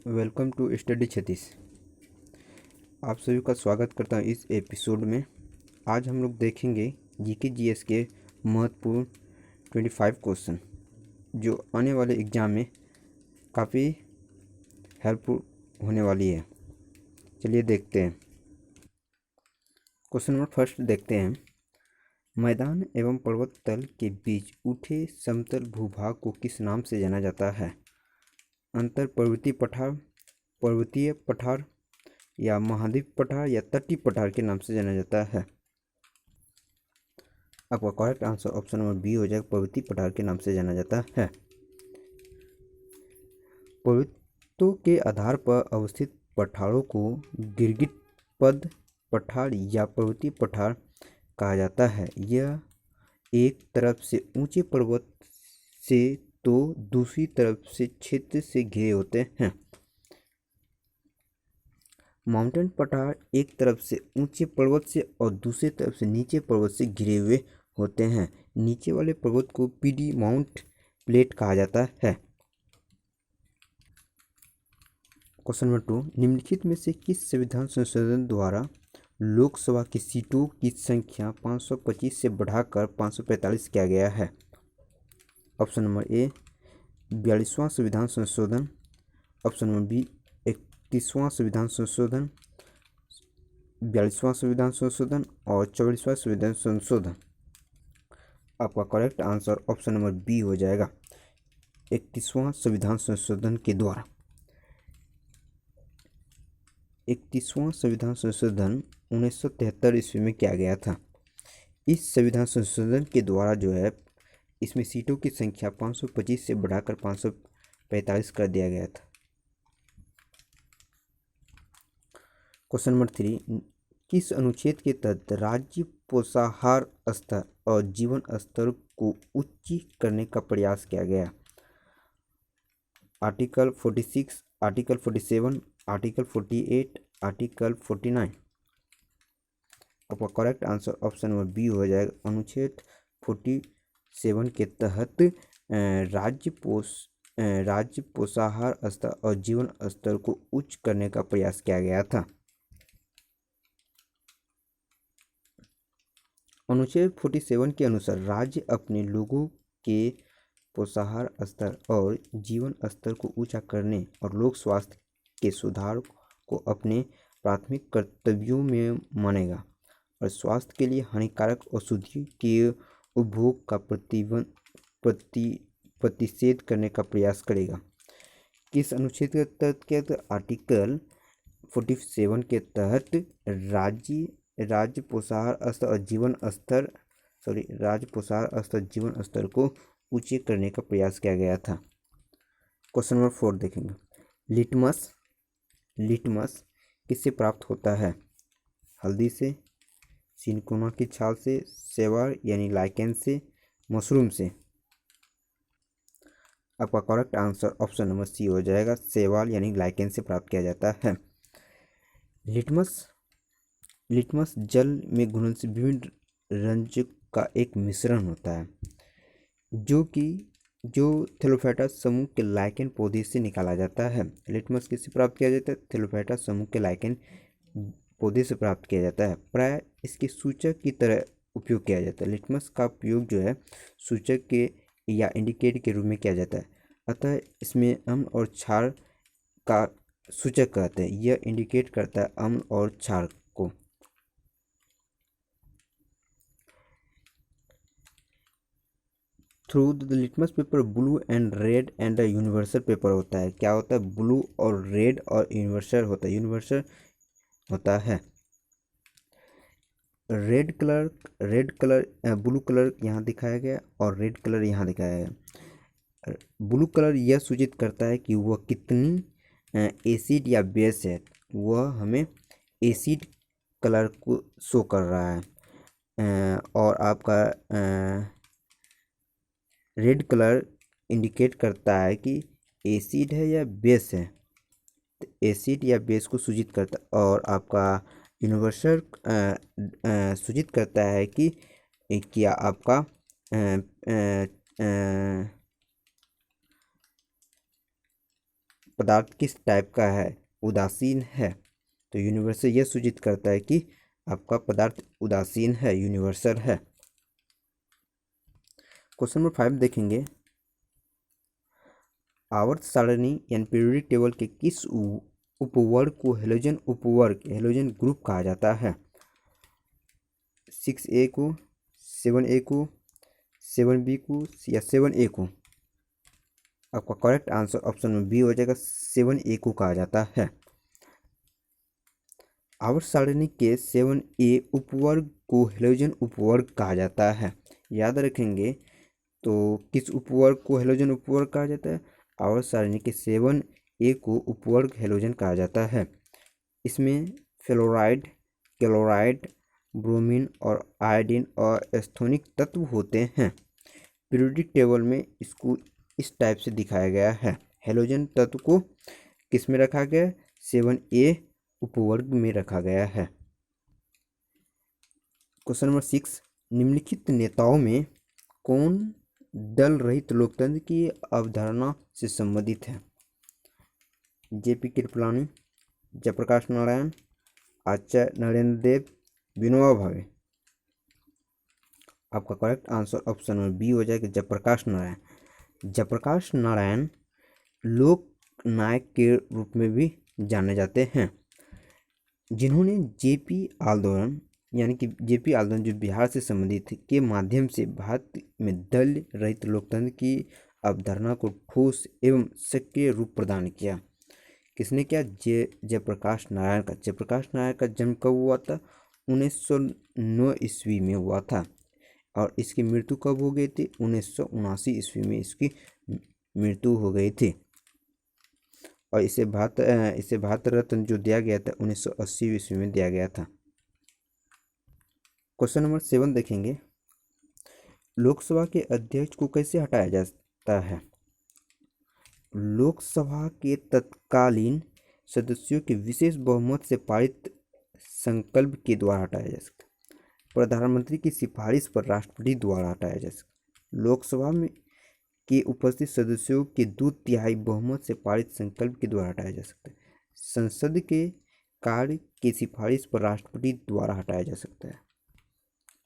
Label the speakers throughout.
Speaker 1: Welcome to study क्षतीश। आप सभी का स्वागत करता हूँ इस एपिसोड में। आज हम लोग देखेंगे जीके जीएस के महत्वपूर्ण 25 क्वेश्चन जो आने वाले एग्ज़ाम में काफ़ी हेल्पफुल होने वाली है। चलिए देखते हैं। क्वेश्चन नंबर फर्स्ट देखते हैं। मैदान एवं पर्वत तल के बीच उठे समतल भूभाग को किस नाम से जाना जाता है? अंतर पर्वतीय पठार, पर्वतीय पठार या महाद्वीप पठार या तटीय पठार के नाम से जाना जाता है। आपका correct answer option number B हो जाएगा, पर्वतीय पठार के नाम से जाना जाता है। पर्वतों के आधार पर अवस्थित पठारों को गिरगिट पद पठार या पर्वतीय पठार कहा जाता है। यह एक तरफ से ऊंचे पर्वत से तो दूसरी तरफ से क्षेत्र से घिरे होते हैं। माउंटेन पठार एक तरफ से ऊंचे पर्वत से और दूसरी तरफ से नीचे पर्वत से घिरे हुए होते हैं। नीचे वाले पर्वत को पीडी माउंट प्लेट कहा जाता है। क्वेश्चन नंबर 2, निम्नलिखित में से किस संविधान संशोधन द्वारा लोकसभा की सीटों की संख्या 525 से बढ़ाकर 545 किया गया है? ऑप्शन नंबर ए 42वां संविधान संशोधन, ऑप्शन नंबर बी 31वां संविधान संशोधन, 42वां संविधान संशोधन और 44वां संविधान संशोधन। आपका correct answer option number B हो जाएगा, 31वां संविधान संशोधन के द्वारा। 31वां संविधान संशोधन 1973 ईस्वी में किया गया था। इस संविधान संशोधन के द्वारा जो है इसमें सीटों की संख्या 525 से बढ़ाकर 545 कर दिया गया था। क्वेश्चन नंबर 3, किस अनुच्छेद के तहत राज्य पोषाहार स्तर और जीवन स्तर को उच्च करने का प्रयास किया गया? Article 46, article 47, article 48, article 49। आपका correct answer option number B हो जाएगा, अनुच्छेद 47 के तहत राज्य पोषाहार स्तर और जीवन स्तर को उच्च करने का प्रयास किया गया था। अनुच्छेद 47 के अनुसार राज्य अपने लोगों के पोषाहार स्तर और जीवन स्तर को ऊंचा करने और लोक स्वास्थ्य के सुधार को अपने प्राथमिक कर्तव्यों में मानेगा और स्वास्थ्य के लिए हानिकारक औषधि के उपभोग का प्रतिषेध करने का प्रयास करेगा। किस अनुच्छेद के तहत? आर्टिकल 47 के तहत राज्य पोषाहार स्तर और जीवन स्तर को ऊंचे करने का प्रयास किया गया था। क्वेश्चन नंबर 4 देखेंगे। लिटमस किससे प्राप्त होता है? हल्दी से, सिनकोना की छाल से, शैवाल यानी लाइकेन से, मशरूम से। आपका correct answer option number C हो जाएगा, शैवाल यानी लाइकेन से प्राप्त किया जाता है। लिटमस जल में घुलनशील विभिन्न रंजक का एक मिश्रण होता है जो थैलोफाइटा समूह के लाइकेन पौधे से निकाला जाता है। लिटमस किससे प्राप्त किया जाता है? थैलोफाइटा समूह के लाइकेन पौधे से प्राप्त किया जाता है। प्राय इसके सूचक की तरह उपयोग किया जाता है। लिटमस का उपयोग जो है सूचक के या इंडिकेटर के रूप में किया जाता है, अतः इसमें अम्ल और क्षार का सूचक कहते हैं। यह इंडिकेट करता है अम्ल और क्षार को। Through the litmus paper blue and red and universal paper होता है। क्या होता है? ब्लू और रेड और यूनिवर्सल होता है। यूनिवर्सल होता है रेड कलर ब्लू कलर यहाँ दिखाया गया और रेड कलर यहाँ दिखाया गया। ब्लू कलर यह सूचित करता है कि वह कितनी एसिड या बेस है। वह हमें एसिड कलर को शो कर रहा है और आपका रेड कलर इंडिकेट करता है कि एसिड है या बेस है। तो एसिड या बेस को सूचित करता है और आपका यूनिवर्सल सूचित करता है कि क्या आपका पदार्थ किस टाइप का है, उदासीन है। तो यूनिवर्सल यह सूचित करता है कि आपका पदार्थ उदासीन है, यूनिवर्सल है। क्वेश्चन नंबर 5 देखेंगे, आवर्त सारणी यानी पीरियोडिक टेबल के किस उपवर्ग को हेलोजन उपवर्ग, हेलोजन ग्रुप कहा जाता है। 6A को, 7A को, 7B को या 7A को। आपका करेक्ट आंसर ऑप्शन में बी हो जाएगा, 7A को कहा जाता है। आवर्त सारणी के 7A उपवर्ग को हेलोजन उपवर्ग कहा जाता है। याद रखेंगे तो किस उपवर्ग को हेलोजन उपवर्ग कहा जाता है, आवर्त सारणी के 7A को उपवर्ग हेलोजन कहा जाता है। इसमें फ्लोराइड, क्लोराइड, ब्रोमीन और आयोडीन और एस्थोनिक तत्व होते हैं। पीरियोडिक टेबल में इसको इस टाइप से दिखाया गया है। हेलोजन तत्व को किस में रखा गया है, 7A उपवर्ग में रखा गया है। क्वेश्चन नंबर 6, निम्नलिखित नेताओं में कौन दल रहित लोकतंत्र की अवधारणा से संबंधित है। JP कृपलानी, जयप्रकाश नारायण, आचार्य नरेंद्र देव, विनोबा भावे। आपका करेक्ट आंसर ऑप्शन में बी हो जाएगा, जयप्रकाश नारायण। जयप्रकाश नारायण लोक नायक के रूप में भी जाने जाते हैं, जिन्होंने JP आंदोलन यानी कि JP आंदोलन जो बिहार से संबंधित के माध्यम से भारत में दल रहित लोकतंत्र की अवधारणा को ठोस एवं सक्रिय रूप प्रदान किया। किसने किया, जयप्रकाश नारायण का। जयप्रकाश नारायण का जन्म कब हुआ था, 1909 ईस्वी में हुआ था और इसकी मृत्यु कब हो गई थी, 1979 ईस्वी में इसकी मृत्यु हो गई थी। और इसे भारत रत्न जो दिया गया था 1980 ईस्वी में दिया गया था। क्वेश्चन नंबर 7 देखेंगे, लोकसभा के अध्यक्ष को कैसे हटाया जाता है। लोकसभा के तत्कालीन सदस्यों के विशेष बहुमत से पारित संकल्प के द्वारा हटाया जा सकता है। प्रधानमंत्री की सिफारिश पर राष्ट्रपति द्वारा हटाया जा सकता है। लोकसभा में के उपस्थित सदस्यों के 2/3 बहुमत से पारित संकल्प के द्वारा हटाया जा सकता है। संसद के कार्य की सिफारिश पर राष्ट्रपति द्वारा हटाया जा सकता है।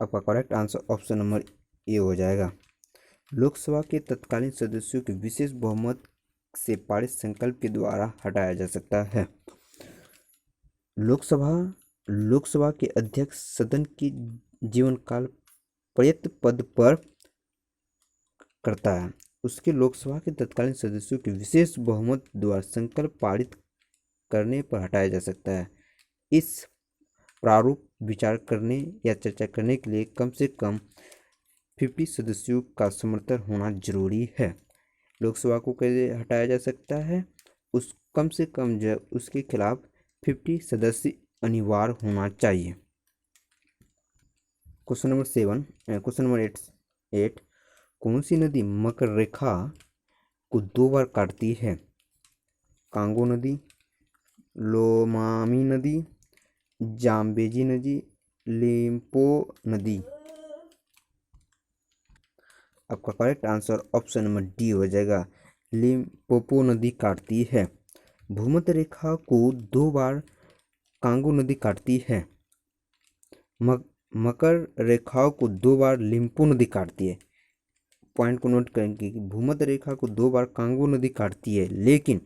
Speaker 1: आपका correct answer option number A हो जाएगा। लोकसभा के तत्कालीन सदस्यों के विशेष बहुमत से पारित संकल्प के द्वारा हटाया जा सकता है। लोकसभा के अध्यक्ष सदन के जीवन काल पर्यंत पद पर करता है। उसके लोकसभा के तत्कालीन सदस्यों के विशेष बहुमत द्वारा संकल्प पारित करने पर हटाया जा सकता है। इस प्रारूप विचार करने या चर्चा करने के लिए कम से कम 50 सदस्यों का समर्थन होना जरूरी है। लोकसभा को कैसे हटाया जा सकता है, उस कम से कम जो उसके खिलाफ 50 सदस्य अनिवार्य होना चाहिए। क्वेश्चन नंबर 8, कौन सी नदी मकर रेखा को 2 बार काटती है। कांगो नदी, लोमामी नदी, जाम्बेजी नदी, लिम्पो नदी। आपका correct answer option number D हो जाएगा, लिम्पोपो नदी काटती है। भूमध्य रेखा को 2 बार कांगो नदी काटती है। मकर रेखाओं को 2 बार लिम्पो नदी काटती है। पॉइंट को नोट करेंगे कि भूमध्य रेखा को 2 बार कांगो नदी काटती है, लेकिन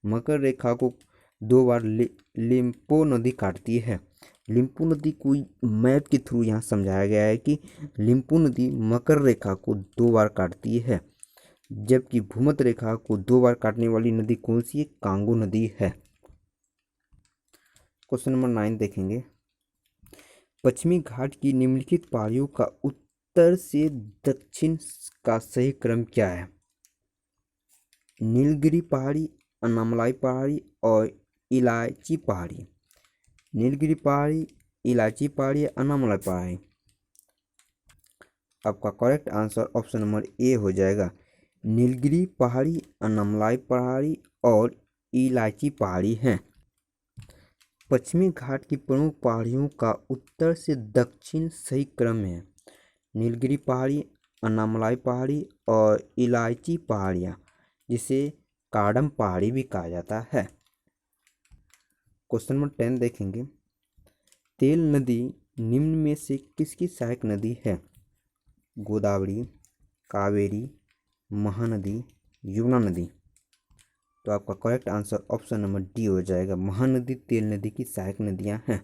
Speaker 1: मकर रेखा को 2 बार लिम्पो नदी काटती है। लिम्पो नदी को मैप के थ्रू यहाँ समझाया गया है कि लिम्पो नदी मकर रेखा को 2 बार काटती है, जबकि भूमध्य रेखा को 2 बार काटने वाली नदी कौन सी है, कांगो नदी है। क्वेश्चन नंबर 9 देखेंगे, पश्चिमी घाट की निम्नलिखित पहाड़ियों का उत्तर से दक्षिण का सही क्रम क्या है। नीलगिरी पहाड़ी, अन्नामलाई पहाड़ी और इलायची पहाड़ी। नीलगिरी पहाड़ी, इलायची पहाड़ी, अन्नामलाई पहाड़ी। आपका correct answer option number A हो जाएगा, नीलगिरी पहाड़ी, अन्नामलाई पहाड़ी और इलायची पहाड़ी हैं। पश्चिमी घाट की प्रमुख पहाड़ियों का उत्तर से दक्षिण सही क्रम है नीलगिरी पहाड़ी, अन्नामलाई पहाड़ी और इलायची पहाड़ियाँ, जिसे काडम पहाड़ी भी कहा जाता है। क्वेश्चन नंबर 10 देखेंगे। तेल नदी निम्न में से किसकी सहायक नदी है? गोदावरी, कावेरी, महानदी, यमुना नदी। तो आपका correct answer option number D हो जाएगा। महानदी तेल नदी की सहायक नदियां हैं।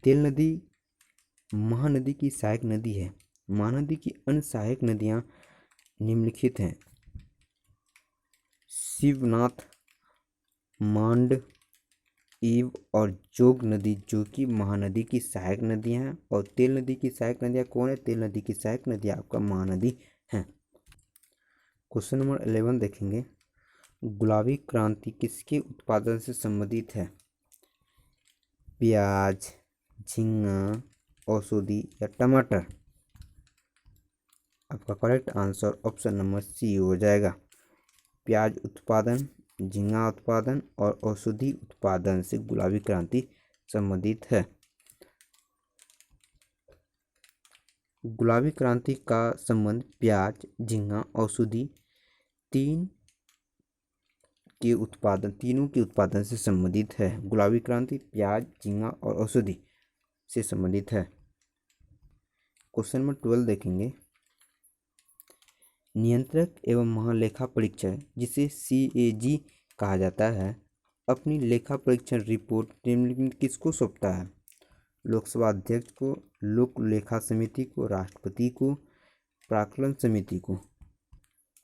Speaker 1: तेल नदी महानदी की सहायक नदी है। महानदी की अन्य सहायक नदियां निम्नलिखित हैं। शिवनाथ, मांड, ईव और जोग नदी जो कि महानदी की सहायक नदियां हैं। और तेल नदी की सहायक नदियां कौन है? तेल नदी की सहायक नदियां आपका महानदी है। क्वेश्चन नंबर 11 देखेंगे। गुलाबी क्रांति किसके उत्पादन से संबंधित है? प्याज, झींगा, औषधि या टमाटर। आपका correct answer option number C हो जाएगा। प्याज उत्पादन, झींगा उत्पादन और औषधि उत्पादन से गुलाबी क्रांति संबंधित है। गुलाबी क्रांति का संबंध प्याज, झींगा, औषधि तीनों के उत्पादन से संबंधित है। गुलाबी क्रांति प्याज, झींगा और औषधि से संबंधित है। क्वेश्चन नंबर 12 देखेंगे। नियंत्रक एवं महालेखा परीक्षक जिसे CAG कहा जाता है अपनी लेखा परीक्षण रिपोर्ट निम्नलिखित किसको सौंपता है? लोकसभा अध्यक्ष को, लोक लेखा समिति को, राष्ट्रपति को, प्राक्कलन समिति को।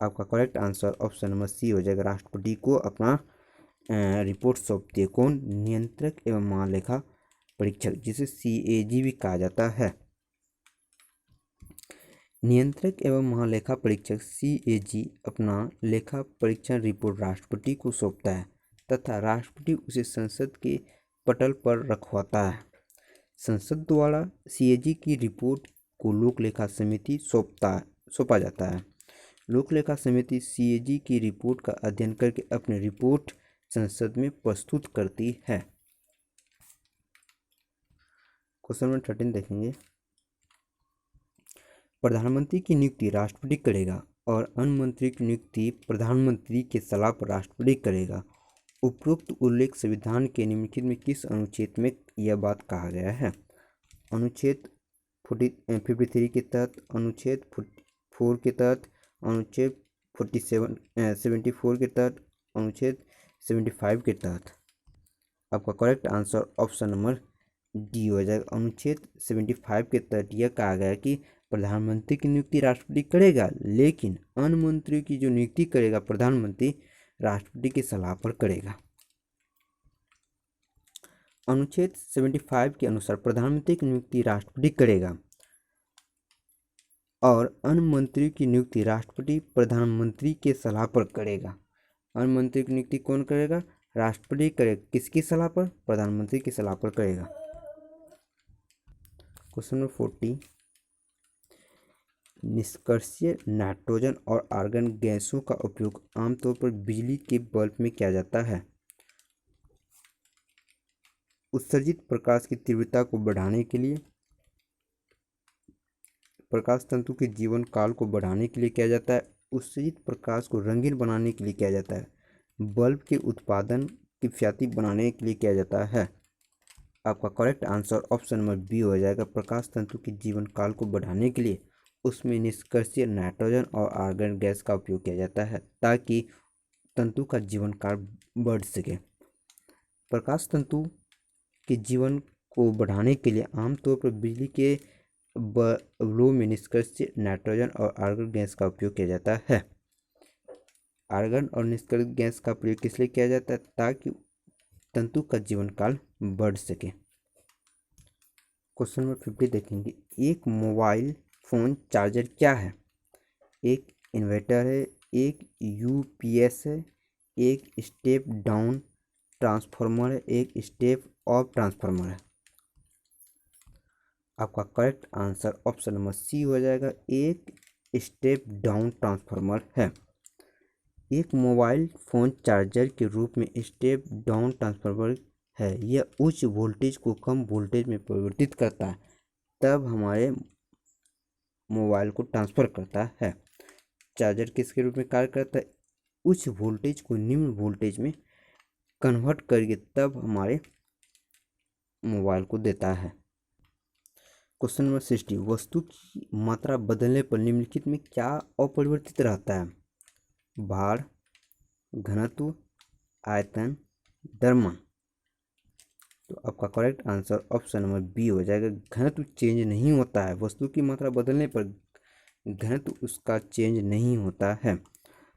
Speaker 1: आपका correct answer option number C हो जाएगा। राष्ट्रपति को अपना रिपोर्ट सौंपती है। कौन? नियंत्रक एवं महालेखा परीक्षक जिसे CAG भी कहा जाता है। नियंत्रक एवं महालेखा परीक्षक CAG अपना लेखा परीक्षण रिपोर्ट राष्ट्रपति को सौंपता है तथा राष्ट्रपति उसे संसद के पटल पर रखवाता है। संसद द्वारा CAG की रिपोर्ट को लोक लेखा समिति सौंपा जाता है। लोक लेखा समिति CAG की रिपोर्ट का अध्ययन करके अपनी रिपोर्ट संसद में प्रस्तुत करती है। क्वेश्चन नंबर 13 देखेंगे। प्रधानमंत्री की नियुक्ति राष्ट्रपति करेगा और अन्य मंत्री की नियुक्ति प्रधानमंत्री के सलाह पर राष्ट्रपति करेगा। उपरोक्त उल्लेख संविधान के निम्नलिखित में किस अनुच्छेद में यह बात कहा गया है? अनुच्छेद 53 के तहत, अनुच्छेद 4 के तहत, अनुच्छेद 74 के तहत, अनुच्छेद 75 के तहत। आपका correct answer option number D हो जाएगा। अनुच्छेद 75 के तहत यह कहा गया कि प्रधानमंत्री की नियुक्ति राष्ट्रपति करेगा, लेकिन अन्य मंत्रियों की जो नियुक्ति करेगा प्रधानमंत्री राष्ट्रपति की सलाह पर करेगा। अनुच्छेद 75 के अनुसार प्रधानमंत्री की नियुक्ति राष्ट्रपति करेगा और अन्य मंत्रियों की नियुक्ति राष्ट्रपति प्रधानमंत्री के सलाह पर करेगा। अन्य मंत्री की नियुक्ति कौन करेगा? राष्ट्रपति करेगा। किसकी सलाह पर? प्रधानमंत्री की सलाह पर करेगा। Question number 40। निष्क्रिय नाइट्रोजन और आर्गन गैसों का उपयोग आमतौर पर बिजली के बल्ब में किया जाता है। उत्सर्जित प्रकाश की तीव्रता को बढ़ाने के लिए, प्रकाश तंतु के जीवन काल को बढ़ाने के लिए किया जाता है, उत्सर्जित प्रकाश को रंगीन बनाने के लिए किया जाता है, बल्ब के उत्पादन किफायती बनाने के लिए किया जाता है। आपका correct answer option number B हो जाएगा। प्रकाश तंतु के जीवन काल को बढ़ाने के लिए उसमें निष्क्रिय नाइट्रोजन और आर्गन गैस का उपयोग किया जाता है ताकि तंतु का जीवन काल बढ़ सके। प्रकाश तंतु के जीवन को बढ़ाने के लिए आमतौर पर बिजली के बल्बों में निष्क्रिय नाइट्रोजन और आर्गन गैस का उपयोग किया जाता है। आर्गन और निष्क्रिय गैस का प्रयोग किस लिए किया जाता है? ताकि तंतु का जीवन काल बढ़ सके। क्वेश्चन नंबर 50 देखेंगे। एक मोबाइल फोन चार्जर क्या है? एक इन्वर्टर है, एक UPS है, एक स्टेप डाउन ट्रांसफार्मर है, एक स्टेप अप ट्रांसफार्मर है। आपका correct answer option number C हो जाएगा। एक स्टेप डाउन ट्रांसफार्मर है। एक मोबाइल फ़ोन चार्जर के रूप में स्टेप डाउन ट्रांसफार्मर है। यह उच्च वोल्टेज को कम वोल्टेज में परिवर्तित करता है, तब हमारे मोबाइल को ट्रांसफ़र करता है। चार्जर किसके रूप में कार्य करता है? उच्च वोल्टेज को निम्न वोल्टेज में कन्वर्ट करके तब हमारे मोबाइल को देता है। क्वेश्चन नंबर 60, वस्तु की मात्रा बदलने पर निम्नलिखित में क्या अपरिवर्तित रहता है? भार, घनत्व, आयतन, द्रव्यमान। तो आपका correct answer option number B हो जाएगा। घनत्व चेंज नहीं होता है, वस्तु की मात्रा बदलने पर घनत्व उसका चेंज नहीं होता है।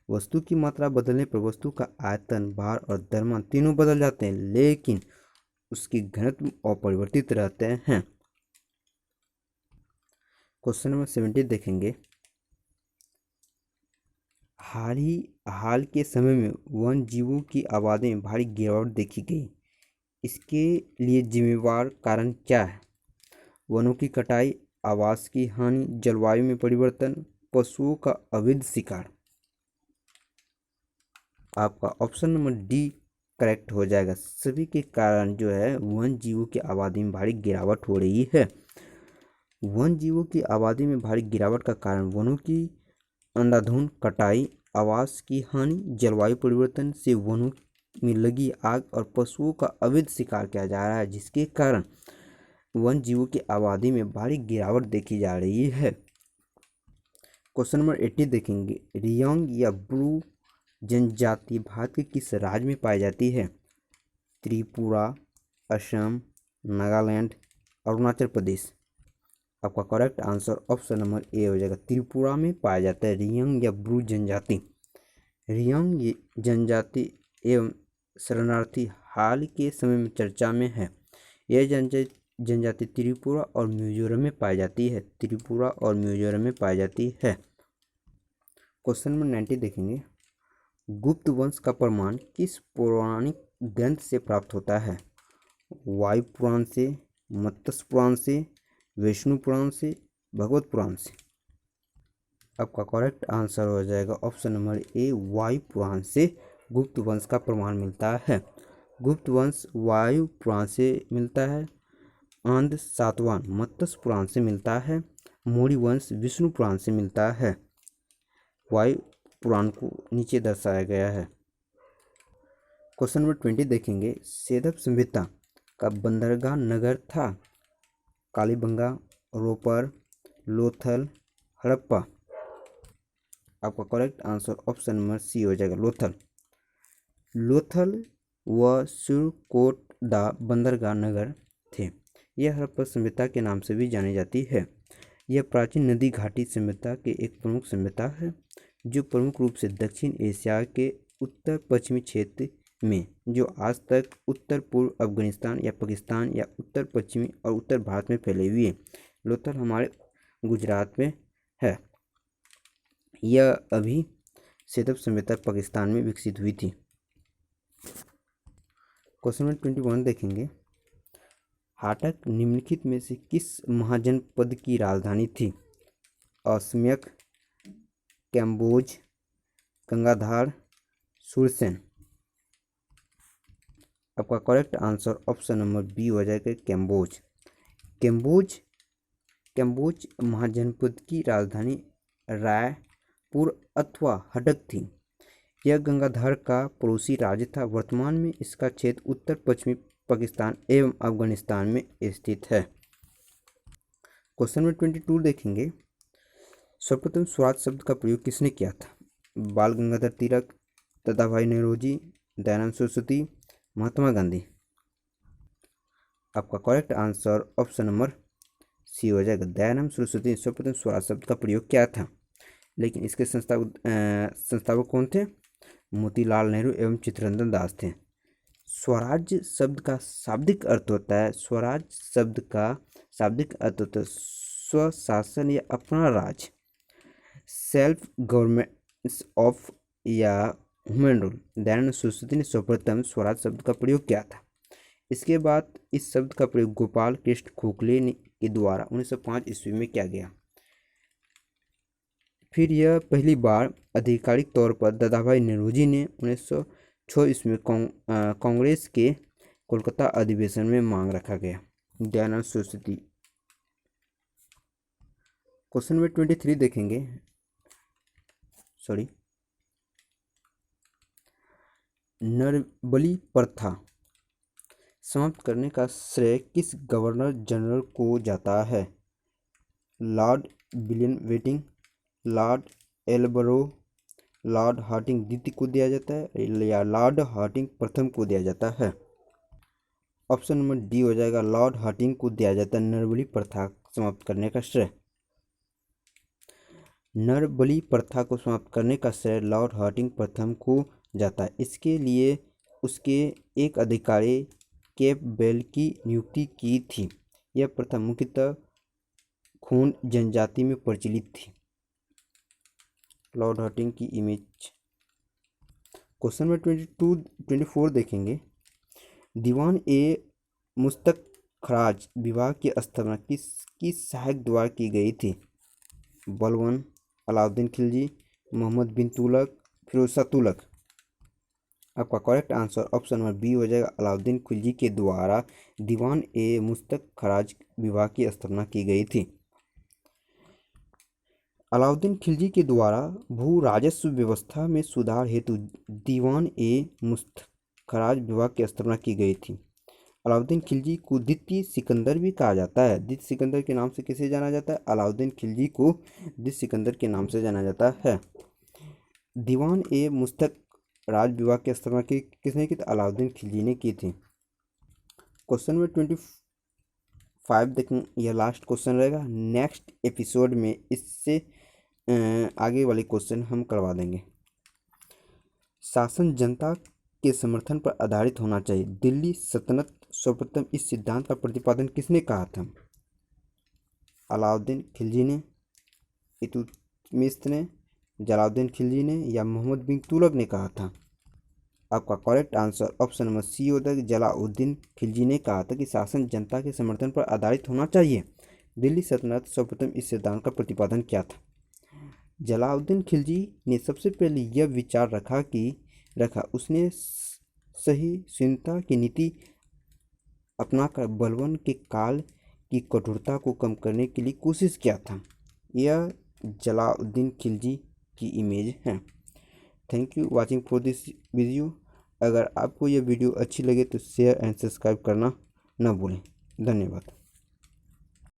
Speaker 1: वस्तु की मात्रा बदलने पर वस्तु का आयतन, भार और द्रव्यमान तीनों बदल जाते हैं, लेकिन उसकी घनत्व अपरिवर्तित रहते हैं। क्वेश्चन नंबर 70 देखेंगे। हाल के समय में वन जीवों की आबादी में भारी गिरावट देखी गई। इसके लिए जिम्मेवार कारण क्या है? वनों की कटाई, आवास की हानि, जलवायु में परिवर्तन, पशुओं का अवैध शिकार। आपका ऑप्शन नंबर डी करेक्ट हो जाएगा। सभी के कारण जो है वन जीवों की आबादी में भारी गिरावट हो रही है। वन जीवों की आबादी में भारी गिरावट का कारण वनों की अंधाधुंध कटाई, आवास की हानि, जलवायु परिवर्तन से वनों में लगी आग और पशुओं का अवैध शिकार किया जा रहा है, जिसके कारण वन जीवों की आबादी में भारी गिरावट देखी जा रही है। क्वेश्चन नंबर 80 देखेंगे। रियांग या ब्रू जनजाति भारत के किस राज्य में पाई जाती है? त्रिपुरा, असम, नागालैंड, अरुणाचल प्रदेश। आपका correct answer option number A हो जाएगा। त्रिपुरा में पाया जाता है रियांग या ब्रू जनजाति। रियांग जनजाति एवं शरणार्थी हाल के समय में चर्चा में है। यह जनजाति त्रिपुरा और मिजोरम में पाई जाती है। त्रिपुरा और मिजोरम में पाई जाती है। क्वेश्चन नंबर 90 देखेंगे। गुप्त वंश का प्रमाण किस पौराणिक ग्रंथ से प्राप्त होता है? वायु पुराण से, मत्स्य पुराण से, विष्णु पुराण से, भगवत पुराण से। आपका करेक्ट आंसर हो जाएगा ऑप्शन नंबर ए, वायु पुराण से गुप्त वंश का प्रमाण मिलता है। गुप्त वंश वायु पुराण से मिलता है। आंध सातवाहन मत्स्य पुराण से मिलता है। मौर्य वंश विष्णु पुराण से मिलता है। वायु पुराण को नीचे दर्शाया गया है। क्वेश्चन नंबर 20 देखेंगे। सेदप संहिता का बंदरगाह नगर था? कालीबंगा, रोपर, लोथल, हड़प्पा। आपका correct answer option number C हो जाएगा, लोथल। लोथल व श्रीकोटदा बंदरगाह नगर थे। यह हड़प्पा सभ्यता के नाम से भी जानी जाती है। यह प्राचीन नदी घाटी सभ्यता के एक प्रमुख सभ्यता है, जो प्रमुख रूप से दक्षिण एशिया के उत्तर पश्चिमी क्षेत्र में, जो आज तक उत्तर पूर्व अफगानिस्तान या पाकिस्तान या उत्तर पश्चिमी और उत्तर भारत में फैली हुई है। लोथल हमारे गुजरात में है। यह अभी सेदप सभ्यता पाकिस्तान में विकसित हुई थी। क्वेश्चन नंबर 21 देखेंगे। हाटक निम्नलिखित में से किस महाजनपद की राजधानी थी? असम्यक, कैम्बोज, गंगाधार, सुरसेन। आपका correct answer option number B हो जाएगा, कैम्बोज। कैम्बोज महाजनपद की राजधानी रायपुर अथवा हटक थी। यह गंगाधार का पड़ोसी राज्य था। वर्तमान में इसका क्षेत्र उत्तर पश्चिमी पाकिस्तान एवं अफगानिस्तान में स्थित है। क्वेश्चन नंबर 22 देखेंगे। सर्वप्रथम स्वराज शब्द का प्रयोग किसने किया था? बाल गंगाधर तिलक, दादाभाई नौरोजी, दयानंद सरस्वती, महात्मा गांधी। आपका correct answer option number C हो जाएगा। दयानंद सरस्वती ने सर्वप्रथम स्वराज शब्द का प्रयोग किया था, लेकिन इसके संस्थापक कौन थे? मोतीलाल नेहरू एवं चित्तरंजन दास थे। स्वराज शब्द का शाब्दिक अर्थ होता है, स्वराज शब्द का शाब्दिक अर्थ होता है स्वशासन या अपना राज, सेल्फ गवर्नमेंट ऑफ या ह्यूमन रूल। दयानंद सरस्वती ने सर्वप्रथम स्वराज शब्द का प्रयोग किया था। इसके बाद इस शब्द का प्रयोग गोपाल कृष्ण गोखले के द्वारा 1905 ईस्वी में किया गया। फिर यह पहली बार आधिकारिक तौर पर दादाभाई नौरोजी ने 1906 ईस्वी में कांग्रेस के कोलकाता अधिवेशन में मांग रखा गया। दयानंद सरस्वती। क्वेश्चन नंबर 23 देखेंगे। नरबली प्रथा समाप्त करने का श्रेय किस गवर्नर जनरल को जाता है? Lord William Bentinck, Lord Ellenborough, Lord Hardinge द्वितीय को दिया जाता है या लॉर्ड हार्डिंग प्रथम को दिया जाता है? ऑप्शन नंबर डी हो जाएगा, लॉर्ड हार्डिंग को दिया जाता है नरबली प्रथा समाप्त करने का श्रेय। नरबली प्रथा को समाप्त करने का श्रेय लॉर्ड हार्डिंग प्रथम को जाता है। इसके लिए उसके एक अधिकारी कैंपबेल की नियुक्ति की थी। यह प्रथा मुख्यतः खून जनजाति में प्रचलित थी। लॉर्ड हार्डिंग की इमेज। क्वेश्चन नंबर 24 देखेंगे। दीवान ए मुस्तखराज विवाह की स्थापना किसकी सहायक द्वारा की गई थी? बलबन, अलाउद्दीन खिलजी, मोहम्मद बिन तुगलक, फिरोज शाह तुगलक। आपका correct answer option number B हो जाएगा, अलाउद्दीन खिलजी के द्वारा दीवान ए मुस्तखराज विवाह की स्थापना की गई थी। अलाउद्दीन खिलजी के द्वारा भू राजस्व व्यवस्था में सुधार हेतु दीवान ए मुस्तखराज विवाह की स्थापना की गई थी। अलाउद्दीन खिलजी को द्वितीय सिकंदर भी कहा जाता है। द्वितीय सिकंदर के नाम से किसे जाना जाता है? अलाउद्दीन खिलजी को द्वितीय सिकंदर के नाम से जाना जाता है। दीवान ए मुस्तखराज विवाह की स्थापना किसने की? अलाउद्दीन खिलजी ने की थी। क्वेश्चन नंबर 25 देखें, यह लास्ट क्वेश्चन रहेगा। नेक्स्ट एपिसोड में इससे आगे वाले क्वेश्चन हम करवा देंगे। शासन जनता के समर्थन पर आधारित होना चाहिए। दिल्ली सल्तनत सर्वप्रथम इस सिद्धांत का प्रतिपादन किसने कहा था? अलाउद्दीन खिलजी ने, इल्तुतमिश ने, जलालुद्दीन खिलजी ने या मोहम्मद बिन तुगलक ने कहा था? आपका correct answer option number C होता है, जलालुद्दीन खिलजी ने कहा था कि शासन जनता के समर्थन पर आधारित होना चाहिए। दिल्ली सल्तनत सर्वप्रथम इस सिद्धांत का प्रतिपादन किया था। जलालुद्दीन खिलजी ने सबसे पहले यह विचार रखा। उसने सहिष्णुता की नीति अपनाकर बलबन के काल की कठोरता को कम करने के लिए कोशिश किया था। यह जलालुद्दीन खिलजी की इमेज है। Thank you watching for this video. अगर आपको यह वीडियो अच्छी लगे तो शेयर एंड सब्सक्राइब करना न भूलें। धन्यवाद।